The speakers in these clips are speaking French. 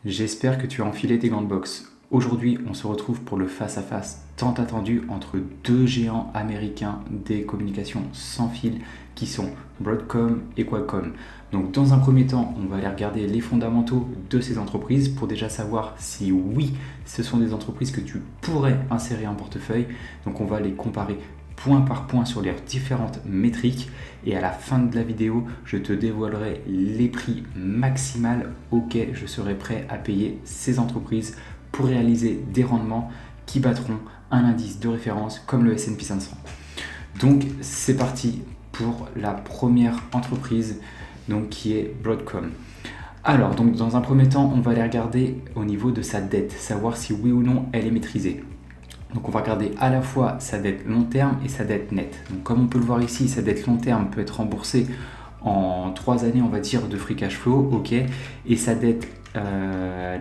J'espère que tu as enfilé tes gants de boxe. Aujourd'hui, on se retrouve pour le face-à-face tant attendu entre deux géants américains des communications sans fil qui sont Broadcom et Qualcomm. Donc dans un premier temps, on va aller regarder les fondamentaux de ces entreprises pour déjà savoir si oui, ce sont des entreprises que tu pourrais insérer en portefeuille. Donc on va les comparer point par point sur leurs différentes métriques et à la fin de la vidéo, je te dévoilerai les prix maximaux auxquels je serai prêt à payer ces entreprises pour réaliser des rendements qui battront un indice de référence comme le S&P 500. Donc c'est parti pour la première entreprise donc, qui est Broadcom. Alors, donc, dans un premier temps, on va aller regarder au niveau de sa dette, savoir si oui ou non elle est maîtrisée. Donc on va regarder à la fois sa dette long terme et sa dette nette. Donc comme on peut le voir ici, sa dette long terme peut être remboursée en 3 années, on va dire, de free cash flow, ok. Et sa dette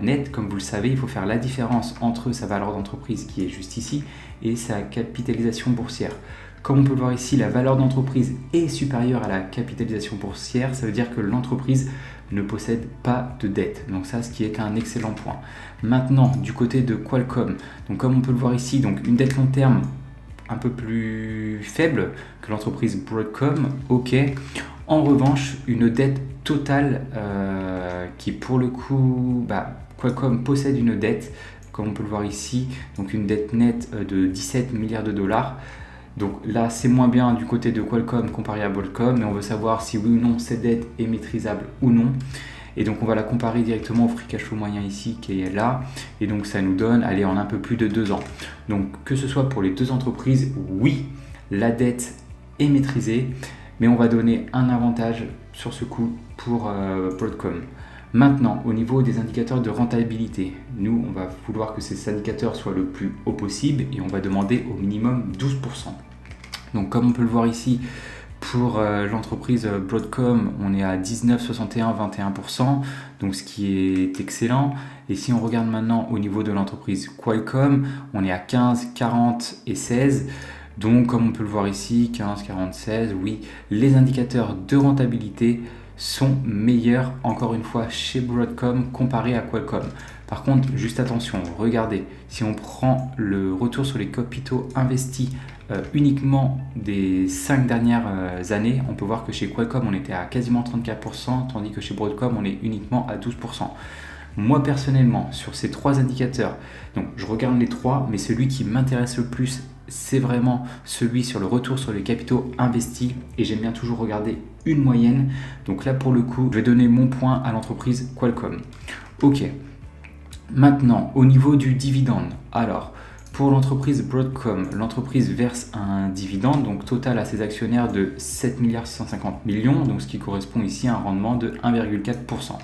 nette, comme vous le savez, il faut faire la différence entre sa valeur d'entreprise qui est juste ici et sa capitalisation boursière. Comme on peut le voir ici, la valeur d'entreprise est supérieure à la capitalisation boursière, ça veut dire que l'entreprise ne possède pas de dette. Donc ça, ce qui est un excellent point. Maintenant, du côté de Qualcomm, donc comme on peut le voir ici, donc une dette long terme un peu plus faible que l'entreprise Broadcom, ok. En revanche, une dette totale qui pour le coup, Qualcomm possède une dette, comme on peut le voir ici, donc une dette nette de 17 milliards de dollars. Donc là, c'est moins bien du côté de Qualcomm comparé à Broadcom, mais on veut savoir si oui ou non cette dette est maîtrisable ou non. Et donc on va la comparer directement au free cash flow moyen ici qui est là. Et donc ça nous donne, allez, en un peu plus de 2 ans. Donc que ce soit pour les deux entreprises, oui, la dette est maîtrisée, mais on va donner un avantage sur ce coup pour Broadcom. Maintenant, au niveau des indicateurs de rentabilité, nous, on va vouloir que ces indicateurs soient le plus haut possible et on va demander au minimum 12%. Donc comme on peut le voir ici, pour l'entreprise Broadcom, on est à 19, 61, 21%, donc ce qui est excellent. Et si on regarde maintenant au niveau de l'entreprise Qualcomm, on est à 15, 40 et 16. Donc comme on peut le voir ici, 15, 40, 16, oui, les indicateurs de rentabilité sont meilleurs encore une fois chez Broadcom comparé à Qualcomm. Par contre, juste attention, regardez, si on prend le retour sur les capitaux investis uniquement des 5 dernières années, on peut voir que chez Qualcomm on était à quasiment 34%, tandis que chez Broadcom on est uniquement à 12%. Moi personnellement, sur ces 3 indicateurs, donc je regarde les 3, mais celui qui m'intéresse le plus, c'est vraiment celui sur le retour sur les capitaux investis et j'aime bien toujours regarder une moyenne. Donc là pour le coup, je vais donner mon point à l'entreprise Qualcomm. Ok, maintenant au niveau du dividende, alors pour l'entreprise Broadcom, l'entreprise verse un dividende donc total à ses actionnaires de 7 milliards 650 millions, donc ce qui correspond ici à un rendement de 1,4%.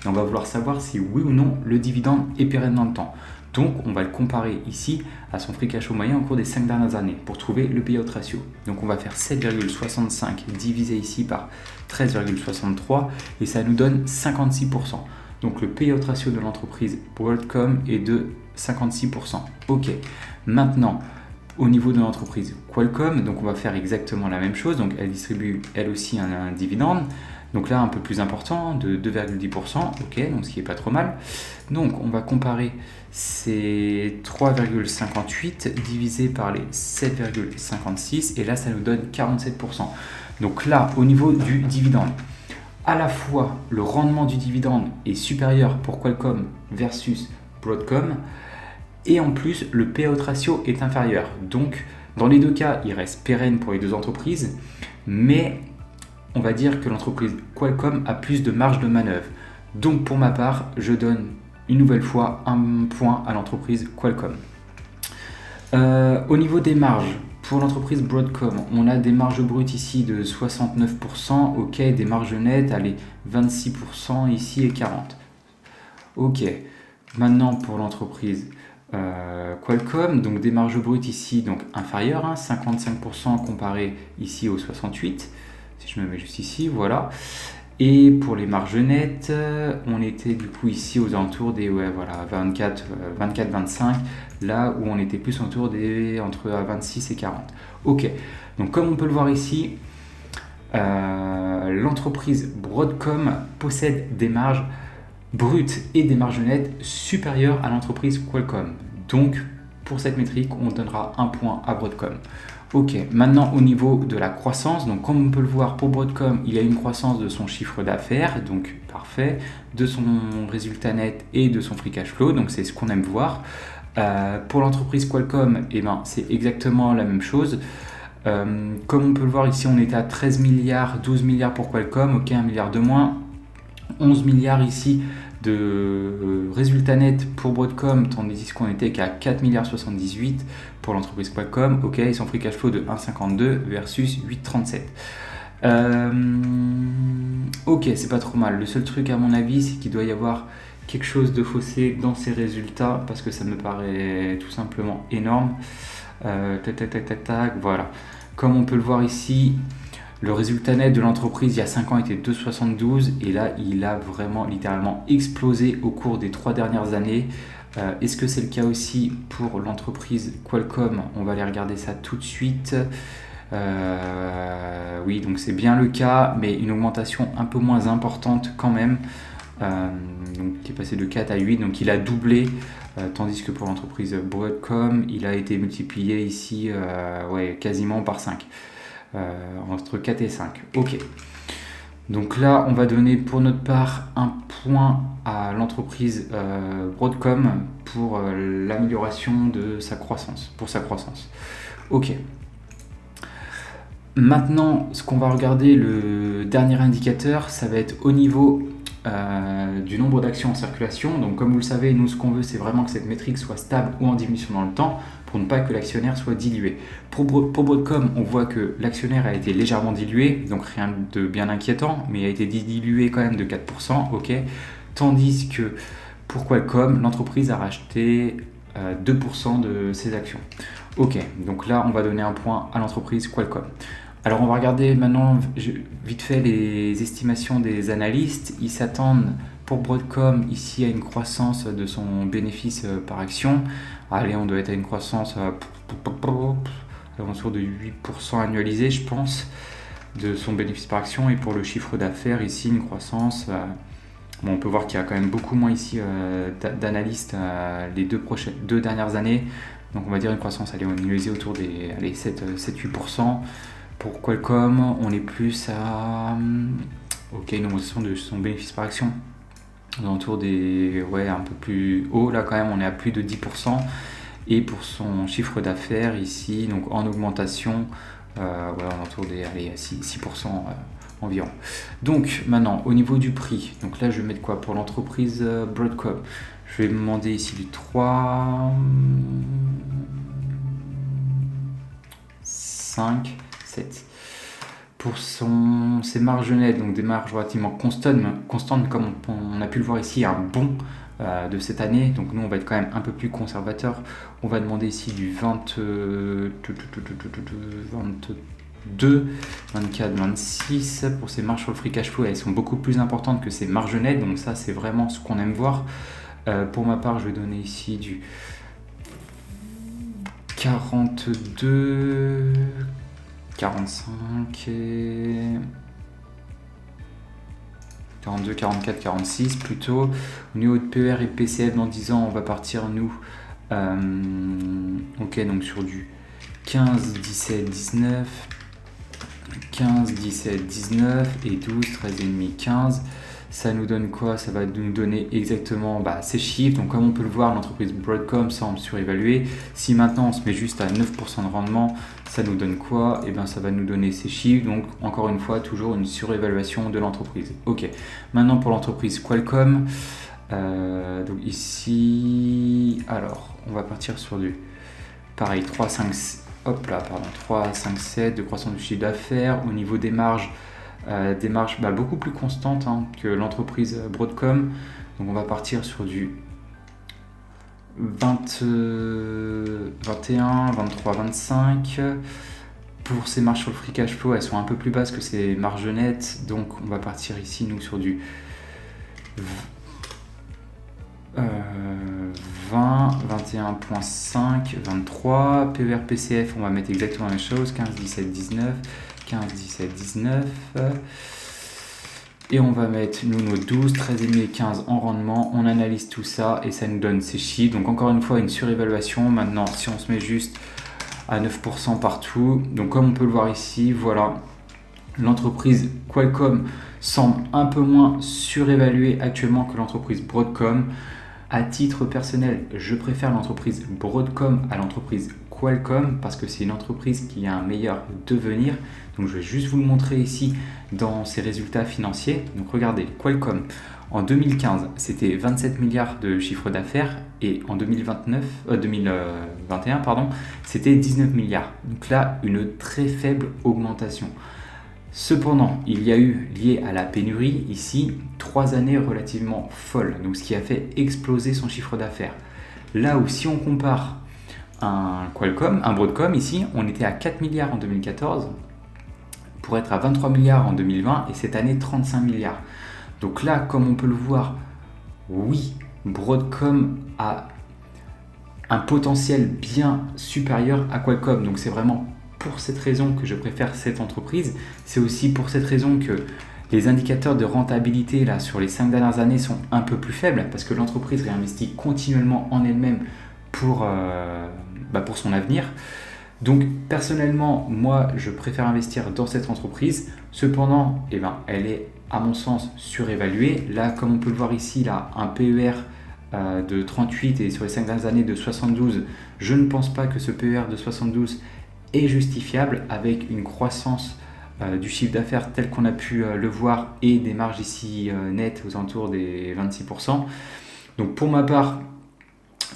Et on va vouloir savoir si oui ou non le dividende est pérenne dans le temps. Donc on va le comparer ici à son free cash flow moyen au cours des 5 dernières années pour trouver le payout ratio. Donc on va faire 7,65 divisé ici par 13,63 et ça nous donne 56%. Donc le payout ratio de l'entreprise Broadcom est de 56%. Ok, maintenant au niveau de l'entreprise Qualcomm, donc on va faire exactement la même chose. Donc elle distribue elle aussi un dividende. Donc là un peu plus important de 2,10%, ok, donc ce qui est pas trop mal. Donc on va comparer ces 3,58 divisé par les 7,56 et là ça nous donne 47%. Donc là au niveau du dividende, à la fois le rendement du dividende est supérieur pour Qualcomm versus Broadcom et en plus le payout ratio est inférieur. Donc dans les deux cas il reste pérenne pour les deux entreprises, mais on va dire que l'entreprise Qualcomm a plus de marge de manœuvre. Donc pour ma part, je donne une nouvelle fois un point à l'entreprise Qualcomm. Au niveau des marges, pour l'entreprise Broadcom, on a des marges brutes ici de 69%, ok, des marges nettes, allez, 26% ici et 40%. Ok, maintenant pour l'entreprise Qualcomm, donc des marges brutes ici donc inférieures, 55% comparé ici aux 68%. Si je me mets juste ici, voilà. Et pour les marges nettes, on était du coup ici aux alentours des 24-25, là où on était plus autour des entre 26 et 40. Ok, donc comme on peut le voir ici, l'entreprise Broadcom possède des marges brut et des marges nettes supérieures à l'entreprise Qualcomm. Donc, pour cette métrique, on donnera un point à Broadcom. Ok, maintenant au niveau de la croissance, donc comme on peut le voir pour Broadcom, il y a une croissance de son chiffre d'affaires, donc parfait, de son résultat net et de son free cash flow, donc c'est ce qu'on aime voir. Pour l'entreprise Qualcomm, eh ben, c'est exactement la même chose. Comme on peut le voir ici, on était à 13 milliards, 12 milliards pour Qualcomm, ok, 1 milliard de moins, 11 milliards ici de résultats nets pour Broadcom, tandis qu'on était qu'à 4 milliards 78 pour l'entreprise Qualcomm, ok, et son free cash flow de 1,52 versus 8,37. Ok, c'est pas trop mal. Le seul truc à mon avis, c'est qu'il doit y avoir quelque chose de faussé dans ces résultats, parce que ça me paraît tout simplement énorme. Voilà. Comme on peut le voir ici, le résultat net de l'entreprise il y a 5 ans était 2,72 et là il a vraiment littéralement explosé au cours des 3 dernières années. Est-ce que c'est le cas aussi pour l'entreprise Qualcomm? On va aller regarder ça tout de suite. Oui, donc c'est bien le cas, mais une augmentation un peu moins importante quand même, donc, qui est passé de 4 à 8, donc il a doublé, tandis que pour l'entreprise Broadcom, il a été multiplié ici quasiment par 5, entre 4 et 5. Ok. Donc là, on va donner pour notre part un point à l'entreprise Broadcom pour l'amélioration de sa croissance, Ok. Maintenant, ce qu'on va regarder, le dernier indicateur, ça va être au niveau du nombre d'actions en circulation. Donc comme vous le savez, nous ce qu'on veut, c'est vraiment que cette métrique soit stable ou en diminution dans le temps pour ne pas que l'actionnaire soit dilué. Pour Broadcom, on voit que l'actionnaire a été légèrement dilué, donc rien de bien inquiétant, mais il a été dilué quand même de 4%, ok. Tandis que pour Qualcomm, l'entreprise a racheté 2% de ses actions. Ok, donc là on va donner un point à l'entreprise Qualcomm. Alors on va regarder maintenant vite fait les estimations des analystes. Ils s'attendent pour Broadcom ici à une croissance de son bénéfice par action. Allez, on doit être à une croissance autour de 8% annualisé, je pense, de son bénéfice par action. Et pour le chiffre d'affaires, ici une croissance... on peut voir qu'il y a quand même beaucoup moins ici d'analystes les deux dernières années. Donc on va dire une croissance annualisée autour des 7-8%. Pour Qualcomm, on est plus à une augmentation de son bénéfice par action. Autour des un peu plus haut, là quand même on est à plus de 10%. Et pour son chiffre d'affaires ici, donc en augmentation, autour des 6% environ. Donc maintenant au niveau du prix, donc là je vais mettre quoi pour l'entreprise Broadcom? Je vais demander ici du 3, 5, 7. Pour ses marges nettes, donc des marges relativement constantes comme on a pu le voir ici, un bond de cette année. Donc nous on va être quand même un peu plus conservateur. On va demander ici du 22, 24, 26. Pour ces marges sur le free cash flow, elles sont beaucoup plus importantes que ces marges nettes. Donc ça c'est vraiment ce qu'on aime voir. Pour ma part, je vais donner ici du 42, 45 et 42, 44, 46 plutôt. Au niveau de PER et PCF dans 10 ans, on va partir nous donc sur du 15, 17, 19, 15, 17, 19 et 12, 13,5, 15. Ça nous donne quoi? Ça va nous donner exactement ces chiffres. Donc comme on peut le voir, l'entreprise Broadcom semble surévaluée. Si maintenant on se met juste à 9% de rendement, ça nous donne quoi? Et bien ça va nous donner ces chiffres. Donc encore une fois, toujours une surévaluation de l'entreprise. Ok, maintenant pour l'entreprise Qualcomm. Donc ici, alors on va partir sur du pareil 3, 5, 7 de croissance du chiffre d'affaires. Au niveau des marges, beaucoup plus constantes que l'entreprise Broadcom. Donc on va partir sur du 21, 23, 25. Pour ces marges sur le free cash flow, elles sont un peu plus basses que ces marges nettes. Donc on va partir ici nous sur du 20, 21.5, 23. PER, PCF, on va mettre exactement la même chose. 15, 17, 19. 15, 17, 19. Et on va mettre nous nos 12, 13,5 et 15 en rendement. On analyse tout ça et ça nous donne ces chiffres. Donc encore une fois, une surévaluation. Maintenant, si on se met juste à 9% partout, donc comme on peut le voir ici, voilà, l'entreprise Qualcomm semble un peu moins surévaluée actuellement que l'entreprise Broadcom. À titre personnel, je préfère l'entreprise Broadcom à l'entreprise Qualcomm parce que c'est une entreprise qui a un meilleur devenir. Donc je vais juste vous le montrer ici dans ses résultats financiers. Donc regardez, Qualcomm en 2015 c'était 27 milliards de chiffre d'affaires et en 2021 c'était 19 milliards. Donc là une très faible augmentation. Cependant, il y a eu, lié à la pénurie, ici, 3 années relativement folles, donc ce qui a fait exploser son chiffre d'affaires. Là où si on compare un Broadcom, ici, on était à 4 milliards en 2014, pour être à 23 milliards en 2020, et cette année 35 milliards. Donc là, comme on peut le voir, oui, Broadcom a un potentiel bien supérieur à Qualcomm, donc c'est vraiment pour cette raison que je préfère cette entreprise. C'est aussi pour cette raison que les indicateurs de rentabilité là, sur les 5 dernières années sont un peu plus faibles parce que l'entreprise réinvestit continuellement en elle-même pour son avenir. Donc personnellement, moi je préfère investir dans cette entreprise. Cependant, elle est à mon sens surévaluée. Là, comme on peut le voir ici, là, un PER de 38 et sur les 5 dernières années de 72, je ne pense pas que ce PER de 72 est justifiable avec une croissance du chiffre d'affaires tel qu'on a pu le voir et des marges ici nettes aux alentours des 26%. Donc pour ma part,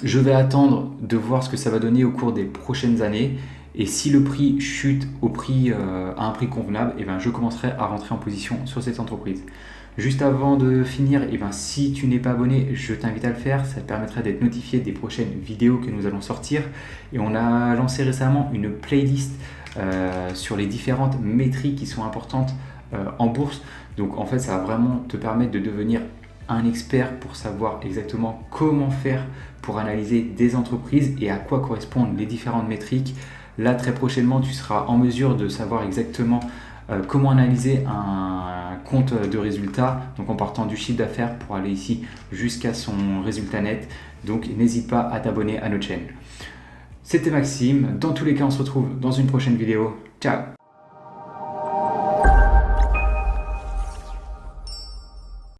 je vais attendre de voir ce que ça va donner au cours des prochaines années et si le prix chute à un prix convenable, je commencerai à rentrer en position sur cette entreprise. Juste avant de finir, si tu n'es pas abonné, je t'invite à le faire. Ça te permettra d'être notifié des prochaines vidéos que nous allons sortir. Et on a lancé récemment une playlist sur les différentes métriques qui sont importantes en bourse. Donc en fait, ça va vraiment te permettre de devenir un expert pour savoir exactement comment faire pour analyser des entreprises et à quoi correspondent les différentes métriques. Là, très prochainement, tu seras en mesure de savoir exactement comment analyser un compte de résultat, donc en partant du chiffre d'affaires pour aller ici jusqu'à son résultat net. Donc n'hésite pas à t'abonner à notre chaîne. C'était Maxime, dans tous les cas on se retrouve dans une prochaine vidéo. Ciao!